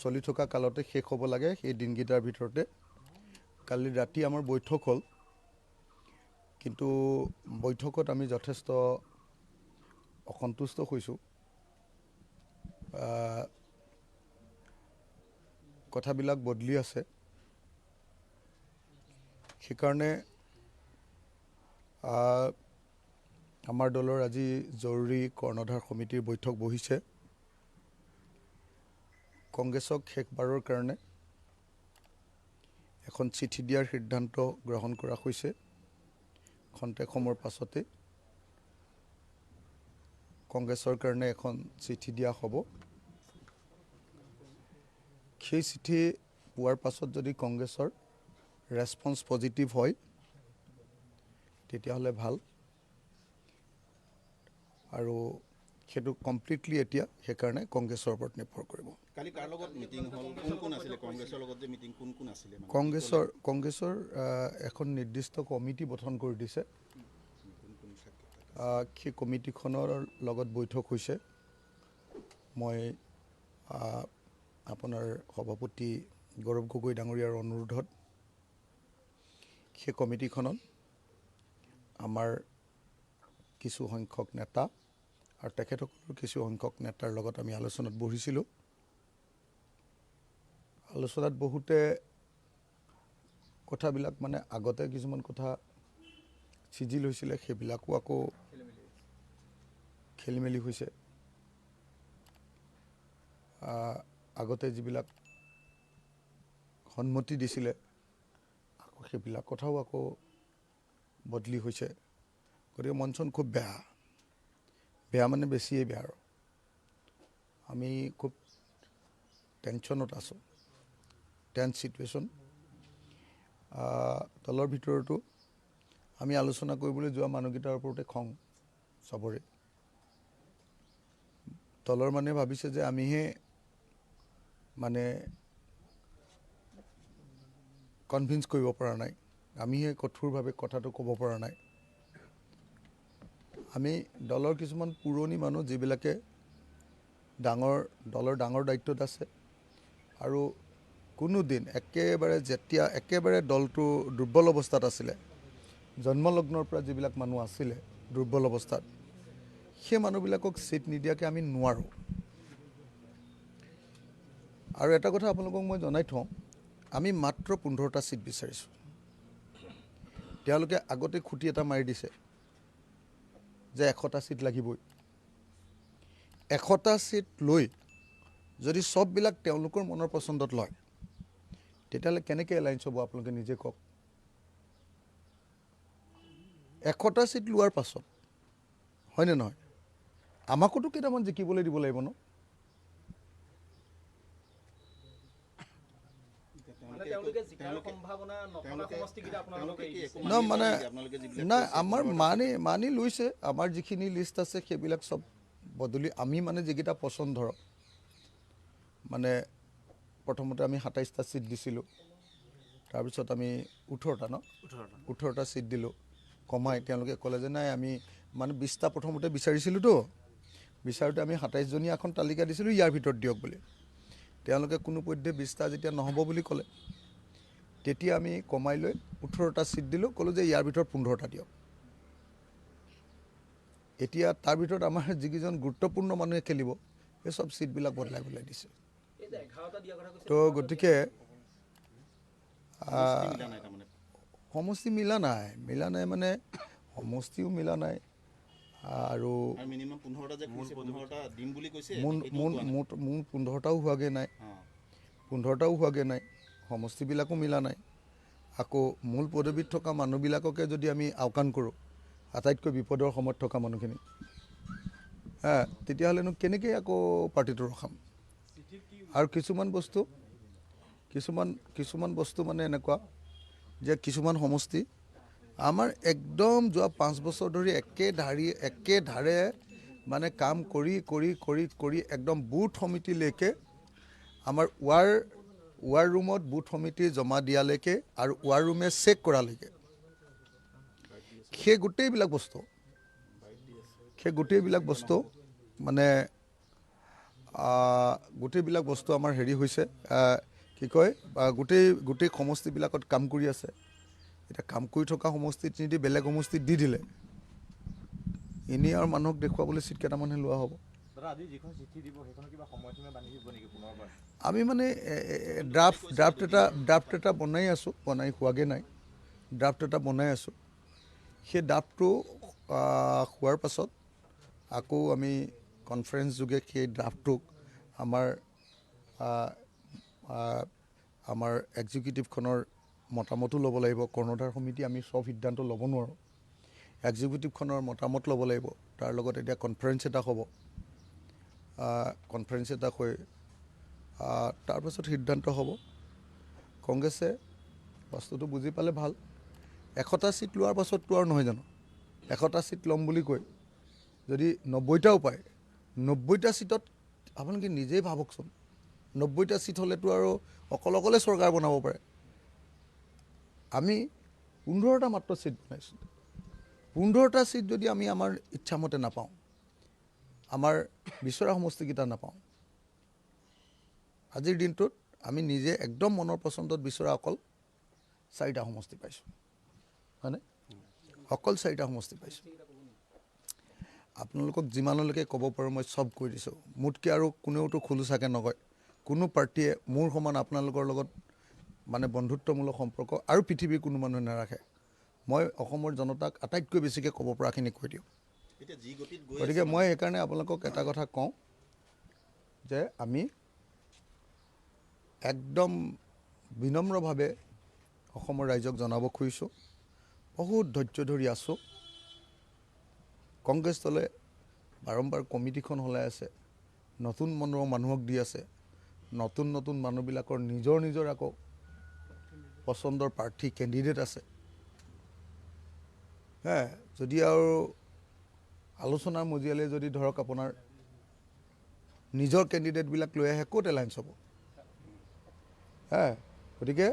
চলি থকা কালতে শেষ হ'ব লাগে। সেই দিনকেইটাৰ ভিতৰতে কালি ৰাতি আমাৰ বৈঠক হ'ল, কিন্তু বৈঠকত আমি যথেষ্ট অসন্তুষ্ট হৈছোঁ। কথাবিলাক বদলি আছে, সেইকাৰণে আমাৰ দলৰ আজি জৰুৰী কৰ্ণধাৰ সমিতিৰ বৈঠক বহিছে। কংগ্ৰেছক শেষবাৰৰ কাৰণে এখন চিঠি দিয়াৰ সিদ্ধান্ত গ্ৰহণ কৰা হৈছে। খন্তেক সময়ৰ পাছতে কংগ্ৰেছৰ কাৰণে এখন চিঠি দিয়া হ'ব। সেই চিঠি পোৱাৰ পাছত যদি কংগ্ৰেছৰ ৰেছপন্স পজিটিভ হয় তেতিয়াহ'লে ভাল, আৰু সেইটো কমপ্লিটলি এতিয়া সেইকাৰণে কংগ্ৰেছৰ ওপৰত নিৰ্ভৰ কৰিব। কালি কাৰ লগত মিটিং হ'ল, কোন কোন আছিলে কংগ্ৰেছৰ লগত যে মিটিং, কোন কোন আছিলে? কংগ্ৰেছৰ এখন নিৰ্দিষ্ট কমিটি গঠন কৰি দিছে। সেই কমিটিখনৰ লগত বৈঠক হৈছে। মই আপোনাৰ সভাপতি গৌৰৱ গগৈ ডাঙৰীয়াৰ অনুৰোধত সেই কমিটিখনত আমাৰ কিছু সংখ্যক নেতা আৰু তেখেতসকলৰ কিছু সংখ্যক নেতাৰ লগত আমি আলোচনাত বহিছিলোঁ। আলোচনাত বহুতে কথাবিলাক মানে আগতে কিছুমান কথা চিজিল হৈছিলে, সেইবিলাকো আকৌ খেলি মেলি হৈছে। আগতে যিবিলাক সন্মতি দিছিলে আকৌ সেইবিলাক কথাও আকৌ বদলি হৈছে। গতিকে মঞ্চন খুব বেয়া মানে বেছিয়ে বেয়া, আৰু আমি খুব টেনশ্যনত আছোঁ, টেন্স চিটুৱেশ্যন। দলৰ ভিতৰতো আমি আলোচনা কৰিবলৈ যোৱা মানুহকেইটাৰ ওপৰতে খং চবৰে। দলৰ মানে ভাবিছে যে আমিহে মানে কনভিন্স কৰিব পৰা নাই, আমিহে কঠোৰভাৱে কথাটো ক'ব পৰা নাই। আমি দলৰ কিছুমান পুৰণি মানুহ যিবিলাকে দলৰ ডাঙৰ দায়িত্বত আছে, আৰু কোনো দিন যেতিয়া একেবাৰে দলটো দুৰ্বল অৱস্থাত আছিলে, জন্মলগ্নৰ পৰা যিবিলাক মানুহ আছিলে দুৰ্বল অৱস্থাত, সেই মানুহবিলাকক ছিট নিদিয়াকৈ আমি নোৱাৰোঁ। আৰু এটা কথা আপোনালোকক মই জনাই থওঁ, আমি মাত্ৰ 15টা ছিট বিচাৰিছোঁ। তেওঁলোকে আগতে খুটি এটা মাৰি দিছে যে 100টা ছিট লাগিবই। 100টা ছিট লৈ যদি চববিলাক তেওঁলোকৰ মনৰ পচন্দত লয়, তেতিয়াহ'লে কেনেকৈ এলায়েন্স হ'ব আপোনালোকে নিজে কওক। 100টা ছিট লোৱাৰ পাছত হয়নে নহয়, আমাকোতো কেইটামান জিকিবলৈ দিব লাগিব ন। নাই, আমাৰ মানি লৈছে। আমাৰ যিখিনি লিষ্ট আছে সেইবিলাক চব বদলি, আমি মানে যিকেইটা পচন্দ, ধৰক মানে প্ৰথমতে আমি 27টা ছিট দিছিলোঁ, তাৰপিছত আমি 18টা ছিট দিলোঁ কমাই। তেওঁলোকে ক'লে যে নাই, আমি মানে 20টা প্ৰথমতে বিচাৰিছিলোঁতো, বিচাৰোঁতে আমি 27জনীয়া এখন তালিকা দিছিলোঁ, ইয়াৰ ভিতৰত দিয়ক বুলি। তেওঁলোকে কোনোপধ্যে 20টা যেতিয়া নহ'ব বুলি ক'লে, তেতিয়া আমি কমাই লৈ 18টা ছিট দিলোঁ, ক'লোঁ যে ইয়াৰ ভিতৰত 15টা দিয়ক। এতিয়া তাৰ ভিতৰত আমাৰ যিকেইজন গুৰুত্বপূৰ্ণ মানুহে খেলিব, সেই চব ছিটবিলাক বদলাই দিছে। তো গতিকে সমষ্টি মিলা নাই মানে সমষ্টিও মিলা নাই, আৰু মোৰ 15টাও হোৱাগৈ নাই, সমষ্টিবিলাকো মিলা নাই। আকৌ মূল পদবীত থকা মানুহবিলাককে যদি আমি আওকাণ কৰোঁ, আটাইতকৈ বিপদৰ সময়ত থকা মানুহখিনি, তেতিয়াহ'লেনো কেনেকৈ আকৌ পাৰ্টিটো ৰখাম। আৰু কিছুমান বস্তু মানে এনেকুৱা যে কিছুমান সমষ্টি আমাৰ একদম যোৱা 5 বছৰ ধৰি একেধাৰে মানে কাম কৰি একদম বুথ সমিতিলৈকে, আমাৰ ৱাৰ ৰুমত বুথ সমিতি জমা দিয়ালৈকে আৰু ৱাৰ ৰুমে চেক কৰালৈকে, সেই গোটেইবিলাক বস্তু মানে গোটেইবিলাক বস্তু আমাৰ হেৰি হৈছে কি কয় গোটেই সমষ্টিবিলাকত কাম কৰি আছে এতিয়া কাম কৰি থকা সমষ্টিত নিদি বেলেগ সমষ্টিত দি দিলে এনেই আৰু মানুহক দেখুৱাবলৈ চিট কেইটামানহে লোৱা হ'ব আমি মানে ড্ৰাফ্ট এটা বনাই আছোঁ বনাই হোৱাগৈ নাই ড্ৰাফ্ট এটা বনাই আছোঁ সেই ড্ৰাফ্টটো হোৱাৰ পাছত আকৌ আমি কনফাৰেন্স যোগে সেই ড্ৰাফ্টটোক আমাৰ এক্সিকিউটিভখনৰ মতামতো ল'ব লাগিব কৰ্ণধাৰ সমিতি আমি চব সিদ্ধান্ত ল'ব নোৱাৰোঁ এক্সিকিউটিভখনৰ মতামত ল'ব লাগিব তাৰ লগত এতিয়া কনফাৰেন্স এটা হ'ব কনফাৰেন্স এটা হৈ তাৰপাছত সিদ্ধান্ত হ'ব কংগ্ৰেছে বস্তুটো বুজি পালে ভাল 100টা চিট লোৱাৰ পাছততো আৰু নহয় জানো 100টা চিট ল'ম বুলি কৈ যদি 90টাও পায় 90টা চিটত আপোনালোকে নিজেই ভাবকচোন 90টা চিট হ'লেতো আৰু অকলে চৰকাৰ বনাব পাৰে আমি 15টা মাত্ৰ চিট বনাইছোঁ 15টা চিট যদি আমি আমাৰ ইচ্ছামতে নাপাওঁ আমাৰ বিচৰা সমষ্টিকেইটা নাপাওঁ আজিৰ দিনটোত আমি নিজে একদম মনৰ পচন্দত বিচৰা অকল 4টা সমষ্টি পাইছোঁ হয়নে অকল 4টা সমষ্টি পাইছোঁ আপোনালোকক যিমানলৈকে ক'ব পাৰোঁ মই চব কৈ দিছোঁ মোতকৈ আৰু কোনেওতো খোলোচাকৈ নকয় কোনো পাৰ্টীয়ে মোৰ সমান আপোনালোকৰ লগত মানে বন্ধুত্বমূলক সম্পৰ্ক আৰু পৃথিৱীৰ কোনো মানুহে নাৰাখে মই অসমৰ জনতাক আটাইতকৈ বেছিকৈ ক'ব পৰাখিনি কৈ দিওঁ গতিকে মই সেইকাৰণে আপোনালোকক এটা কথা কওঁ যে আমি একদম বিনম্ৰভাৱে অসমৰ ৰাইজক জনাব খুজিছোঁ বহুত ধৈৰ্য ধৰি আছোঁ কংগ্ৰেছ দলে বাৰম্বাৰ কমিটিখন সলাই আছে নতুন মানুহক দি আছে নতুন মানুহবিলাকৰ নিজৰ আকৌ পচন্দৰ প্ৰাৰ্থী কেণ্ডিডেট আছে যদি আৰু আলোচনাৰ মজিয়ালে যদি ধৰক আপোনাৰ নিজৰ কেণ্ডিডেটবিলাক লৈ আহে ক'ত এলায়েন্স হ'ব গতিকে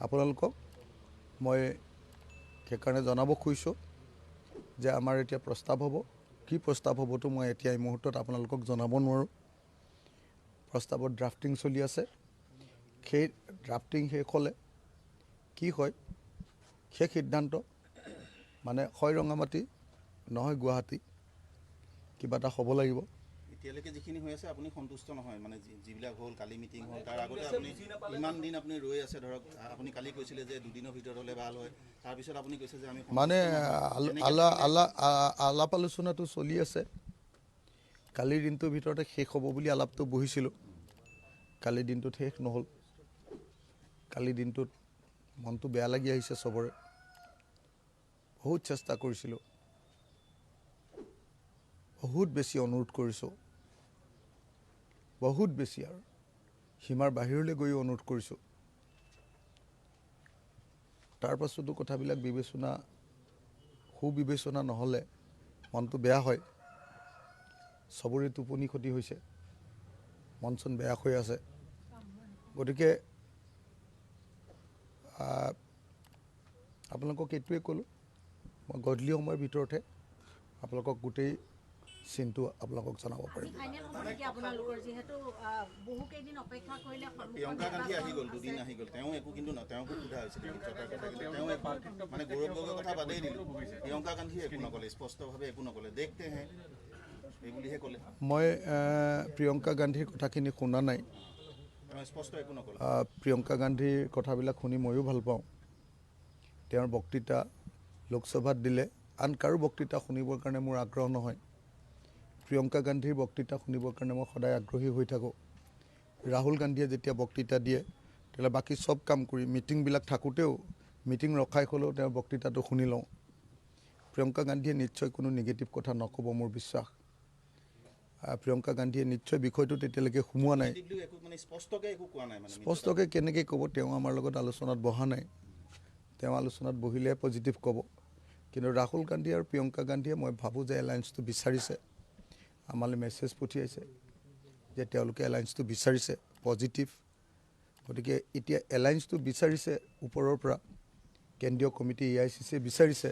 আপোনালোকক মই সেইকাৰণে জনাব খুজিছোঁ যে আমাৰ এতিয়া প্ৰস্তাৱ হ'ব কি প্ৰস্তাৱ হ'বতো মই এতিয়া এই মুহূৰ্তত আপোনালোকক জনাব নোৱাৰোঁ প্ৰস্তাৱত ড্ৰাফটিং চলি আছে সেই ড্ৰাফটিং শেষ হ'লে কি হয় সেই সিদ্ধান্ত মানে হয় ৰঙামাটি নহয় গুৱাহাটী কিবা এটা হ'ব লাগিব এতিয়ালৈকে যিখিনি হৈ আছে আপুনি সন্তুষ্ট নহয় মানে যিবিলাক হ'ল কালি মিটিং হ'ল তাৰ আগতে আপুনি ইমান দিন আপুনি ৰৈ আছে ধৰক আপুনি কালি কৈছিলে যে দুদিনৰ ভিতৰত হ'লে ভাল হয় তাৰপিছত আপুনি কৈছে যে আমি মানে আলাপ আলোচনাটো চলি আছে কালিৰ দিনটোৰ ভিতৰতে শেষ হ'ব বুলি আলাপটো বহিছিলোঁ কালিৰ দিনটোত শেষ নহ'ল কালিৰ দিনটোত মনটো বেয়া লাগি আহিছে চবৰে বহুত চেষ্টা কৰিছিলোঁ বহুত বেছি অনুৰোধ কৰিছোঁ বহুত বেছি আৰু সীমাৰ বাহিৰলৈ গৈ অনুৰোধ কৰিছোঁ তাৰ পাছতো কথাবিলাক সুবিবেচনা নহ'লে মনটো বেয়া হয় চবৰে টোপনি ক্ষতি হৈছে মন চন বেয়া হৈ আছে গতিকে আপোনালোকক এইটোৱে ক'লোঁ মই গধূলি সময়ৰ ভিতৰতে আপোনালোকক গোটেই চিনটো আপোনালোকক জনাব পাৰিম প্ৰিয়ংকা গান্ধী আহি গ'ল দুদিন আহি গ'ল তেওঁ একো কিন্তু তেওঁকো সোধা হৈছিল তেওঁ মানে গৌৰৱ গগৈৰ কথা বাদেই দিলোঁ প্ৰিয়ংকা গান্ধীয়ে একো নক'লে স্পষ্টভাৱে একো নক'লে দেখতে হে এই বুলিহে ক'লে মই প্ৰিয়ংকা গান্ধীৰ কথাখিনি শুনা নাই স্পষ্ট একো নক'লে প্ৰিয়ংকা গান্ধীৰ কথাবিলাক শুনি ময়ো ভাল পাওঁ তেওঁৰ বক্তৃতা লোকসভাত দিলে আন কাৰো বক্তৃতা শুনিবৰ কাৰণে মোৰ আগ্ৰহ নহয় প্ৰিয়ংকা গান্ধীৰ বক্তৃতা শুনিবৰ কাৰণে মই সদায় আগ্ৰহী হৈ থাকোঁ ৰাহুল গান্ধীয়ে যেতিয়া বক্তৃতা দিয়ে তেতিয়াহ'লে বাকী চব কাম কৰি মিটিংবিলাক থাকোঁতেও মিটিং ৰখাই হ'লেও তেওঁৰ বক্তৃতাটো শুনি লওঁ প্ৰিয়ংকা গান্ধীয়ে নিশ্চয় কোনো নিগেটিভ কথা নক'ব মোৰ বিশ্বাস প্ৰিয়ংকা গান্ধীয়ে নিশ্চয় বিষয়টো তেতিয়ালৈকে সোমোৱা নাই স্পষ্টকৈ কেনেকৈ ক'ব তেওঁ আমাৰ লগত আলোচনাত বহা নাই তেওঁ আলোচনাত বহিলেহে পজিটিভ ক'ব কিন্তু ৰাহুল গান্ধী আৰু প্ৰিয়ংকা গান্ধীয়ে মই ভাবোঁ যে এলায়েন্সটো বিচাৰিছে আমালৈ মেছেজ পঠিয়াইছে যে তেওঁলোকে এলায়েন্সটো বিচাৰিছে পজিটিভ গতিকে এতিয়া এলায়েন্সটো বিচাৰিছে ওপৰৰ পৰা কেন্দ্ৰীয় কমিটি AICCয়ে বিচাৰিছে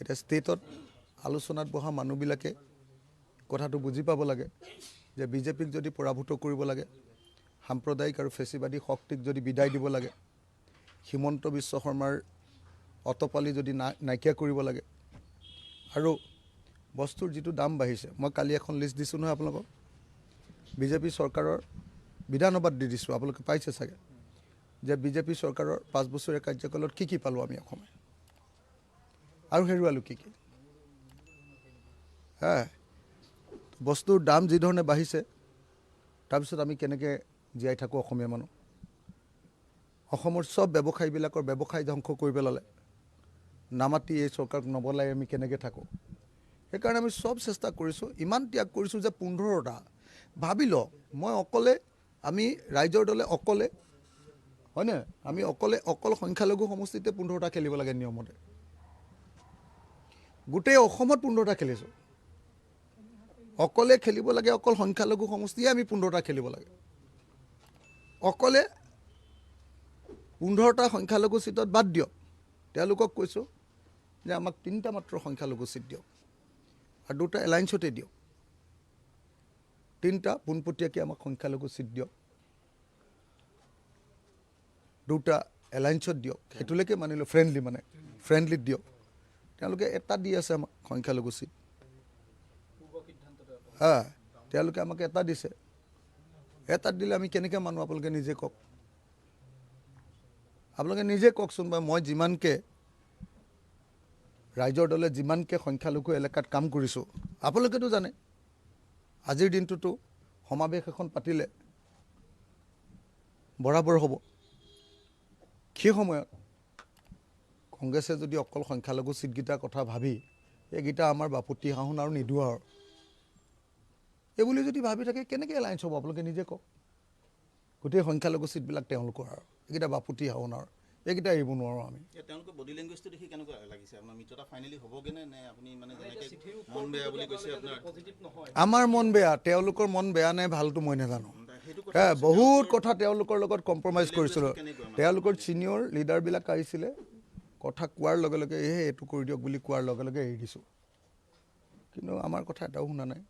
এতিয়া ষ্টেটত আলোচনাত বহা মানুহবিলাকে কথাটো বুজি পাব লাগে যে বিজেপিক যদি পৰাভূত কৰিব লাগে, সাম্প্ৰদায়িক আৰু ফেচিবাদী শক্তিক যদি বিদায় দিব লাগে, হিমন্ত বিশ্ব শৰ্মাৰ অটপালি যদি নাইকিয়া কৰিব লাগে, আৰু বস্তুৰ যিটো দাম বাঢ়িছে, মই কালি এখন লিষ্ট দিছোঁ নহয় আপোনালোকক, বিজেপি চৰকাৰৰ বিধানসভাত দি দিছোঁ, আপোনালোকে পাইছে চাগে, যে বিজেপি চৰকাৰৰ 5 বছৰীয়া কাৰ্যকালত কি পালোঁ আমি অসমে আৰু হেৰুৱালোঁ কি বস্তুৰ দাম যিধৰণে বাঢ়িছে, তাৰপিছত আমি কেনেকৈ জীয়াই থাকোঁ অসমীয়া মানুহ। অসমৰ চব ব্যৱসায়ীবিলাকৰ ব্যৱসায় ধ্বংস কৰি পেলালে, নামাতি এই চৰকাৰক নবলাই আমি কেনেকৈ থাকোঁ। সেইকাৰণে আমি চব চেষ্টা কৰিছোঁ, ইমান ত্যাগ কৰিছোঁ যে 15টা ভাবি লওক, মই অকলে, আমি ৰাইজৰ দলে অকলে, হয়নে, আমি অকল সংখ্যালঘু সমষ্টিতে 15টা খেলিব লাগে নিয়মতে, গোটেই অসমত 15টা খেলিছোঁ। অকলে খেলিব লাগে, অকল সংখ্যালঘু সমষ্টিয়ে আমি 15টা খেলিব লাগে। অকলে 15টা সংখ্যালঘু চিটত বাদ দিয়ক, তেওঁলোকক কৈছোঁ যে আমাক 3টা মাত্ৰ সংখ্যালঘু চিট দিয়ক আৰু 2টা এলায়েন্সতে দিয়ক, 3টা পোনপটীয়াকৈ আমাক সংখ্যালঘু চিট দিয়ক, 2টা এলায়েন্সত দিয়ক, সেইটোলৈকে মানিলোঁ ফ্ৰেণ্ডলিত দিয়ক। তেওঁলোকে এটা দি আছে আমাক সংখ্যালঘু চিট, তেওঁলোকে আমাক এটা দিছে, এটাত দিলে আমি কেনেকৈ মানো আপোনালোকে নিজে কওক। আপোনালোকে নিজে কওকচোন বা মই যিমানকৈ ৰাইজৰ দলে যিমানকৈ সংখ্যালঘু এলেকাত কাম কৰিছোঁ, আপোনালোকেতো জানে, আজিৰ দিনটোতো সমাৱেশ এখন পাতিলে বৰাবৰ হ'ব। সেই সময়ত কংগ্ৰেছে যদি অকল সংখ্যালঘু চিটকেইটাৰ কথা ভাবি এইকেইটা আমাৰ বাপুতি সাহোন আৰু নিদোঁ আৰু এইবুলি যদি ভাবি থাকে, কেনেকৈ এলায়েন্স হ'ব আপোনালোকে নিজে কওক। গোটেই সংখ্যালঘু চিটবিলাক তেওঁলোকৰ আৰু এইকেইটা বাপুতি সাহোন আৰু এইকেইটা এৰিব নোৱাৰোঁ আমি। তেওঁলোকৰ বডি লেংগুৱেজটো দেখি কেনেকুৱা লাগিছে আপোনাৰ? মিত্ৰতা ফাইনেলি হ'বগৈ নে আপুনি মানে যেনেকৈ মন বেয়া বুলি কৈছে আপোনাৰ? আমাৰ মন বেয়া, তেওঁলোকৰ মন বেয়া নে ভালটো মই নাজানো। বহুত কথা তেওঁলোকৰ লগত কম্প্ৰমাইজ কৰিছিলোঁ। তেওঁলোকৰ ছিনিয়ৰ লিডাৰবিলাক আহিছিলে, কথা কোৱাৰ লগে লগে এইটো কৰি দিয়ক বুলি কোৱাৰ লগে লগে এৰি দিছোঁ, কিন্তু আমাৰ কথা এটাও শুনা নাই।